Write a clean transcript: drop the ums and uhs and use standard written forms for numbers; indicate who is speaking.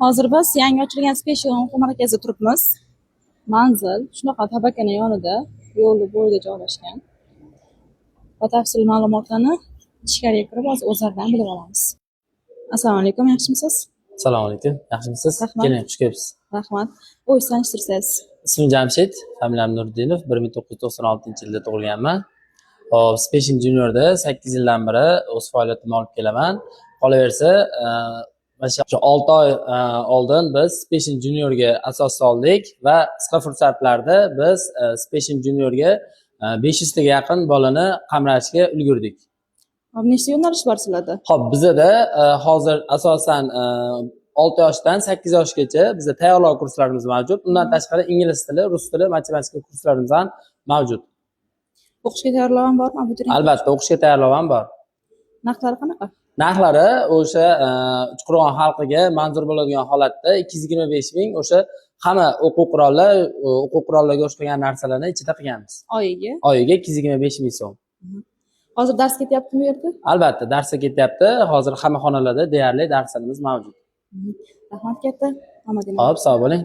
Speaker 1: Hozir biz yangi ochilgan Special o'quv markazida turibmiz. Manzil shunaqa tabakana yonida, yo'l bo'yida joylashgan. Batafsil ma'lumotlarni ichkariga kirib o'zlaridan bilib olamiz. Assalomu alaykum, yaxshimisiz?
Speaker 2: Assalomu alaykum, yaxshimisiz?
Speaker 1: Rahmat.
Speaker 2: Keling, xush kelibsiz.
Speaker 1: Rahmat. O'zingizni tanishtirsangiz.
Speaker 2: Ismim Jamshid, familiyam Nuriddinov, 1996-yilda tug'ilganman. Hop, Special Juniorda 8 yildan beri o'z faoliyatimni olib kelaman. Qolaversa, mana shu 6 oy oldin biz Special Juniorga asos soldik va qisqa fursatlarda biz Special Juniorga 500 taga yaqin bolani qamrashga ulgurdik.
Speaker 1: Nechta yo'nalish bor sizlarda?
Speaker 2: Hop, bizada hozir asosan 6 yoshdan 8 yoshgacha bizda tayyorlov kurslarimiz mavjud. Undan tashqari ingliz tili, rus tili, matematika kurslarimiz ham mavjud.
Speaker 1: O'qishga tayyorlov ham bormi abituriyent?
Speaker 2: Albatta, o'qishga tayyorlov ham bor.
Speaker 1: Narxlari qanaqa?
Speaker 2: Narxlari o'sha Uchqo'rg'on xalqiga manzur bo'ladigan holatda 225 ming o'sha hamma o'quv qurollarga o'xshagan narsalarni ichida qilganmiz.
Speaker 1: Oyiga?
Speaker 2: Oyiga 225 ming so'm.
Speaker 1: Hozir dars ketyaptimi bu yerda?
Speaker 2: Albatta, darsga ketyapti. Hozir hamma xonalarda deyarli darslarimiz mavjud.
Speaker 1: Rahmat katta. Omadingiz.
Speaker 2: Hop, sog' bo'ling.